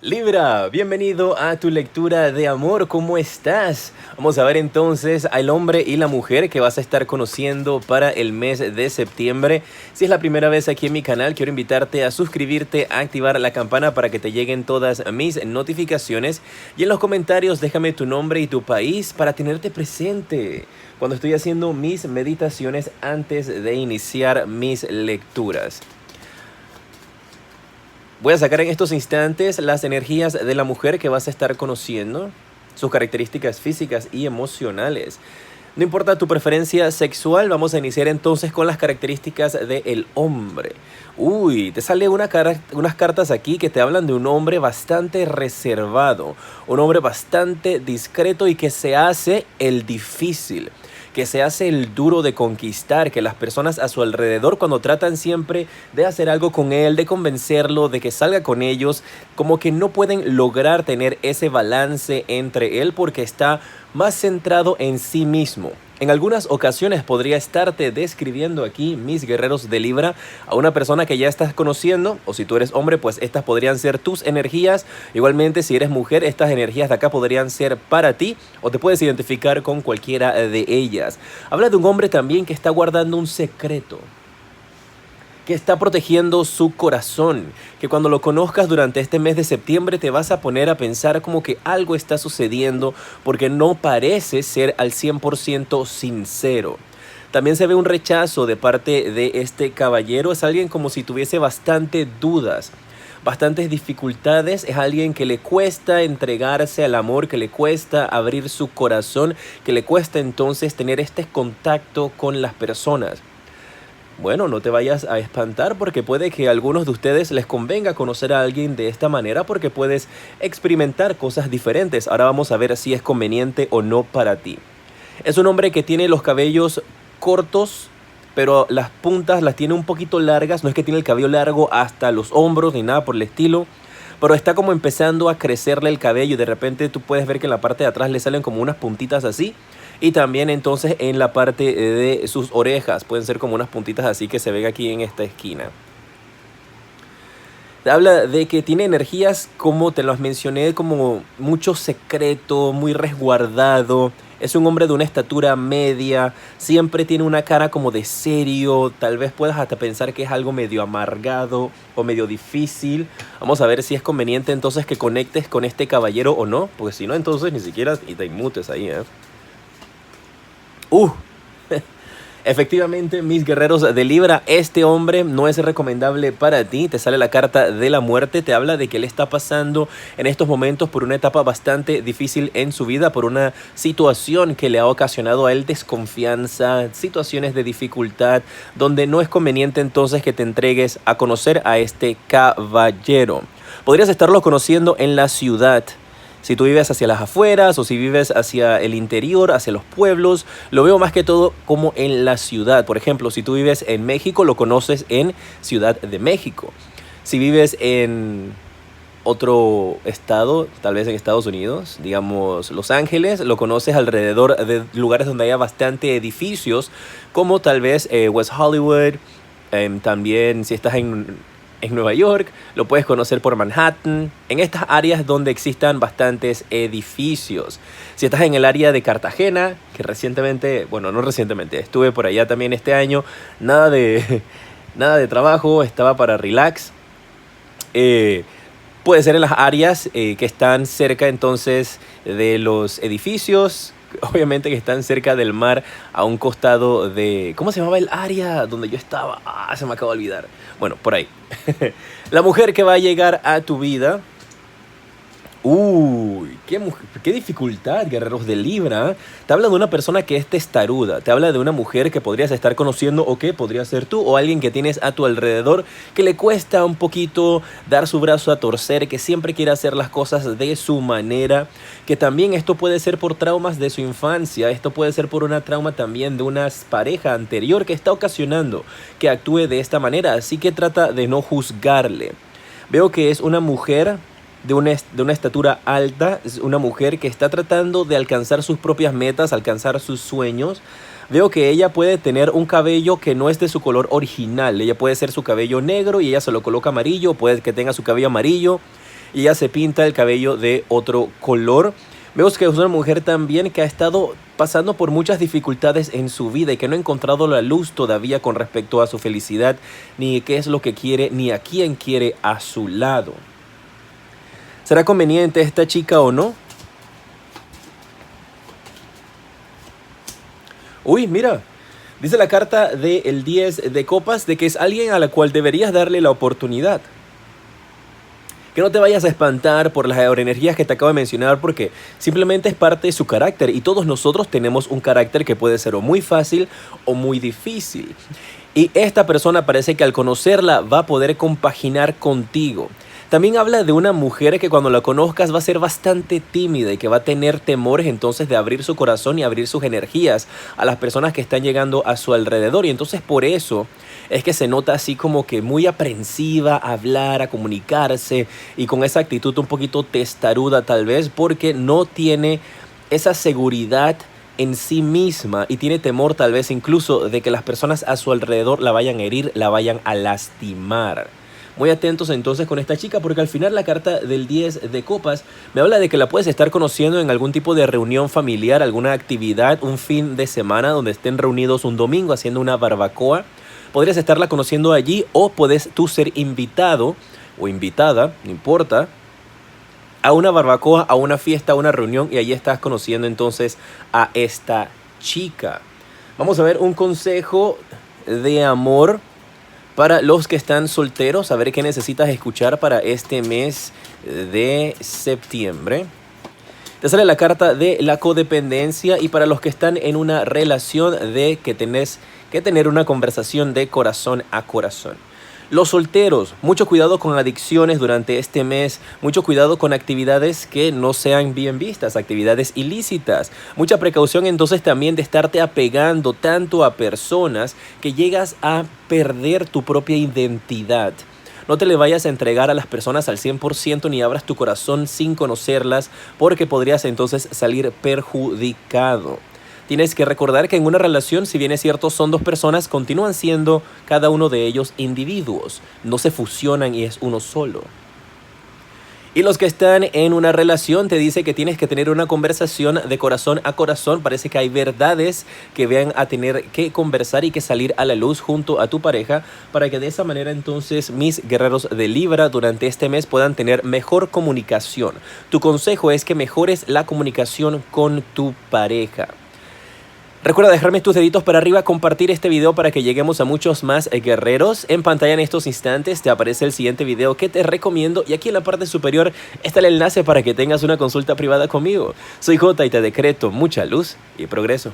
Libra, bienvenido a tu lectura de amor, ¿cómo estás? Vamos a ver entonces al hombre y la mujer que vas a estar conociendo para el mes de septiembre. Si es la primera vez aquí en mi canal, quiero invitarte a suscribirte, a activar la campana para que te lleguen todas mis notificaciones. Y en los comentarios déjame tu nombre y tu país para tenerte presente cuando estoy haciendo mis meditaciones antes de iniciar mis lecturas. Voy a sacar en estos instantes las energías de la mujer que vas a estar conociendo, sus características físicas y emocionales. No importa tu preferencia sexual, vamos a iniciar entonces con las características del hombre. Uy, te sale unas cartas aquí que te hablan de un hombre bastante reservado, un hombre bastante discreto y que se hace el difícil, que se hace el duro de conquistar, que las personas a su alrededor cuando tratan siempre de hacer algo con él, de convencerlo, de que salga con ellos, como que no pueden lograr tener ese balance entre él porque está más centrado en sí mismo. En algunas ocasiones podría estarte describiendo aquí, mis guerreros de Libra, a una persona que ya estás conociendo, o si tú eres hombre, pues estas podrían ser tus energías. Igualmente, si eres mujer, estas energías de acá podrían ser para ti, o te puedes identificar con cualquiera de ellas. Habla de un hombre también que está guardando un secreto, que está protegiendo su corazón, que cuando lo conozcas durante este mes de septiembre te vas a poner a pensar como que algo está sucediendo porque no parece ser al 100% sincero. También se ve un rechazo de parte de este caballero, es alguien como si tuviese bastante dudas, bastantes dificultades, es alguien que le cuesta entregarse al amor, que le cuesta abrir su corazón, que le cuesta entonces tener este contacto con las personas. Bueno, no te vayas a espantar porque puede que a algunos de ustedes les convenga conocer a alguien de esta manera porque puedes experimentar cosas diferentes. Ahora vamos a ver si es conveniente o no para ti. Es un hombre que tiene los cabellos cortos, pero las puntas las tiene un poquito largas. No es que tiene el cabello largo hasta los hombros ni nada por el estilo, pero está como empezando a crecerle el cabello y de repente tú puedes ver que en la parte de atrás le salen como unas puntitas así. Y también entonces en la parte de sus orejas pueden ser como unas puntitas así que se ven aquí en esta esquina. Habla de que tiene energías, como te las mencioné, como mucho secreto, muy resguardado. Es un hombre de una estatura media, siempre tiene una cara como de serio. Tal vez puedas hasta pensar que es algo medio amargado o medio difícil. Vamos a ver si es conveniente entonces que conectes con este caballero o no, porque si no entonces ni siquiera y te inmutes ahí, ¿eh? Efectivamente, mis guerreros de Libra, este hombre no es recomendable para ti. Te sale la carta de la muerte, te habla de que él está pasando en estos momentos por una etapa bastante difícil en su vida, por una situación que le ha ocasionado a él desconfianza, situaciones de dificultad, donde no es conveniente entonces que te entregues a conocer a este caballero. Podrías estarlo conociendo en la ciudad. Si tú vives hacia las afueras o si vives hacia el interior, hacia los pueblos, lo veo más que todo como en la ciudad. Por ejemplo, si tú vives en México, lo conoces en Ciudad de México. Si vives en otro estado, tal vez en Estados Unidos, digamos Los Ángeles, lo conoces alrededor de lugares donde haya bastante edificios, como tal vez West Hollywood. También si estás en Nueva York, lo puedes conocer por Manhattan, en estas áreas donde existan bastantes edificios. Si estás en el área de Cartagena, que recientemente, bueno, no recientemente, estuve por allá también este año, nada de trabajo, estaba para relax. Puede ser en las áreas que están cerca entonces de los edificios, obviamente que están cerca del mar, a un costado de... ¿Cómo se llamaba el área donde yo estaba? Se me acaba de olvidar. Bueno, por ahí. La mujer que va a llegar a tu vida... Uy, qué dificultad, guerreros de Libra. Te habla de una persona que es testaruda. Te habla de una mujer que podrías estar conociendo o que podría ser tú o alguien que tienes a tu alrededor que le cuesta un poquito dar su brazo a torcer, que siempre quiere hacer las cosas de su manera, que también esto puede ser por traumas de su infancia, esto puede ser por una trauma también de una pareja anterior que está ocasionando que actúe de esta manera. Así que trata de no juzgarle. Veo que es una mujer de una estatura alta, es una mujer que está tratando de alcanzar sus propias metas, alcanzar sus sueños. Veo que ella puede tener un cabello que no es de su color original. Ella puede ser su cabello negro y ella se lo coloca amarillo, puede que tenga su cabello amarillo. y ella se pinta el cabello de otro color. Vemos que es una mujer también que ha estado pasando por muchas dificultades en su vida y que no ha encontrado la luz todavía con respecto a su felicidad, ni qué es lo que quiere, ni a quién quiere a su lado. ¿Será conveniente esta chica o no? Uy, mira, dice la carta del 10 de copas de que es alguien a la cual deberías darle la oportunidad. Que no te vayas a espantar por las energías que te acabo de mencionar, porque simplemente es parte de su carácter y todos nosotros tenemos un carácter que puede ser o muy fácil o muy difícil. Y esta persona parece que al conocerla va a poder compaginar contigo. También habla de una mujer que cuando la conozcas va a ser bastante tímida y que va a tener temores entonces de abrir su corazón y abrir sus energías a las personas que están llegando a su alrededor. Y entonces por eso es que se nota así como que muy aprensiva a hablar, a comunicarse y con esa actitud un poquito testaruda tal vez, porque no tiene esa seguridad en sí misma y tiene temor tal vez incluso de que las personas a su alrededor la vayan a herir, la vayan a lastimar. Muy atentos entonces con esta chica, porque al final la carta del 10 de copas me habla de que la puedes estar conociendo en algún tipo de reunión familiar, alguna actividad, un fin de semana donde estén reunidos un domingo haciendo una barbacoa. Podrías estarla conociendo allí o puedes tú ser invitado o invitada, no importa, a una barbacoa, a una fiesta, a una reunión, y allí estás conociendo entonces a esta chica. Vamos a ver un consejo de amor para los que están solteros, a ver qué necesitas escuchar para este mes de septiembre. Te sale la carta de la codependencia, y para los que están en una relación de que tenés que tener una conversación de corazón a corazón. Los solteros, mucho cuidado con adicciones durante este mes, mucho cuidado con actividades que no sean bien vistas, actividades ilícitas. Mucha precaución entonces también de estarte apegando tanto a personas que llegas a perder tu propia identidad. No te le vayas a entregar a las personas al 100% ni abras tu corazón sin conocerlas, porque podrías entonces salir perjudicado. Tienes que recordar que en una relación, si bien es cierto, son dos personas, continúan siendo cada uno de ellos individuos. No se fusionan y es uno solo. Y los que están en una relación te dice que tienes que tener una conversación de corazón a corazón. Parece que hay verdades que van a tener que conversar y que salir a la luz junto a tu pareja, para que de esa manera entonces mis guerreros de Libra durante este mes puedan tener mejor comunicación. Tu consejo es que mejores la comunicación con tu pareja. Recuerda dejarme tus deditos para arriba, compartir este video para que lleguemos a muchos más guerreros. En pantalla en estos instantes te aparece el siguiente video que te recomiendo, y aquí en la parte superior está el enlace para que tengas una consulta privada conmigo. Soy Jota y te decreto mucha luz y progreso.